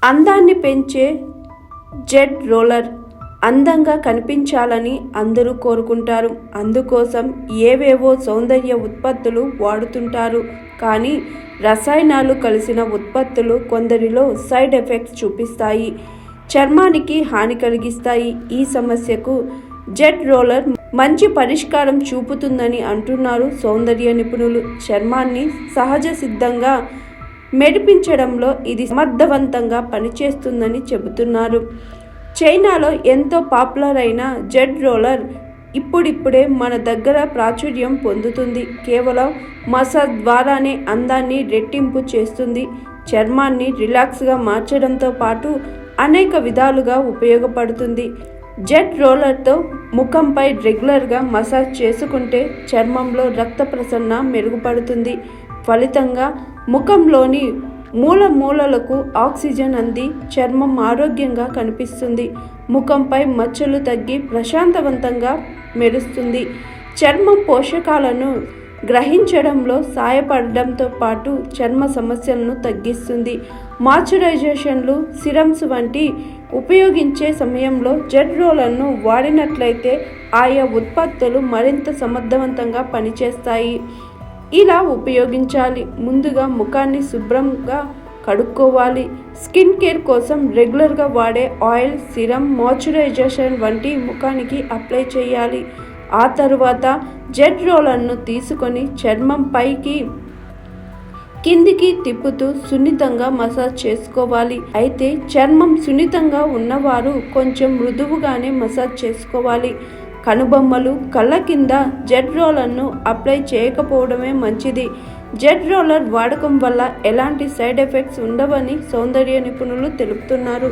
అందాన్ని పెంచే Z roller అందంగా కనిపించాలని అందరూ కోరుకుంటారు. అందుకోసం ఏవేవో సౌందర్య ఉత్పత్తులు వాడుతుంటారు. కానీ రసాయనాలు కలిసిన ఉత్పత్తులు కొందరిలో సైడ్ ఎఫెక్ట్స్ చూపిస్తాయి, చర్మానికి హాని కలిగిస్తాయి. ఈ సమస్యకు జెడ్ రోలర్ మంచి పరిష్కారం చూపుతుందని అంటున్నారు సౌందర్య నిపుణులు. చర్మాన్ని సహజ సిద్ధంగా మెరిపించడంలో ఇది సమర్థవంతంగా పనిచేస్తుందని చెబుతున్నారు. చైనాలో ఎంతో పాపులర్ అయిన జెడ్ రోలర్ ఇప్పుడిప్పుడే మన దగ్గర ప్రాచుర్యం పొందుతుంది. కేవలం మసాజ్ ద్వారానే అందాన్ని రెట్టింపు చేస్తుంది. చర్మాన్ని రిలాక్స్గా మార్చడంతో పాటు అనేక విధాలుగా ఉపయోగపడుతుంది. జెడ్ రోలర్తో ముఖంపై రెగ్యులర్గా మసాజ్ చేసుకుంటే చర్మంలో రక్త ప్రసరణ మెరుగుపడుతుంది. ఫలితంగా ముఖంలోని మూలలకు ఆక్సిజన్ అంది చర్మం ఆరోగ్యంగా కనిపిస్తుంది. ముఖంపై మచ్చలు తగ్గి ప్రశాంతవంతంగా మెరుస్తుంది. చర్మం పోషకాలను గ్రహించడంలో సహాయపడడంతో పాటు చర్మ సమస్యలను తగ్గిస్తుంది. మాయిశ్చరైజేషన్లు, సిరమ్స్ వంటి ఉపయోగించే సమయంలో జెడ్ రోలర్ను వాడినట్లయితే ఆయా ఉత్పత్తులు మరింత సమర్థవంతంగా పనిచేస్తాయి. ఇలా ఉపయోగించాలి. ముందుగా ముఖాన్ని శుభ్రంగా కడుక్కోవాలి. స్కిన్ కేర్ కోసం రెగ్యులర్గా వాడే ఆయిల్, సిరం, మాయిశ్చరైజేషన్ వంటి ముఖానికి అప్లై చేయాలి. ఆ తరువాత జెడ్ రోలర్ను తీసుకొని చర్మం పైకి కిందికి తిప్పుతూ సున్నితంగా మసాజ్ చేసుకోవాలి. అయితే చర్మం సున్నితంగా ఉన్నవారు కొంచెం మృదువుగానే మసాజ్ చేసుకోవాలి. కనుబొమ్మలు, కళ్ళ కింద జెడ్ రోలర్ను అప్లై చేయకపోవడమే మంచిది. జెడ్ రోలర్ వాడకం వల్ల ఎలాంటి సైడ్ ఎఫెక్ట్స్ ఉండవని సౌందర్య నిపుణులు తెలుపుతున్నారు.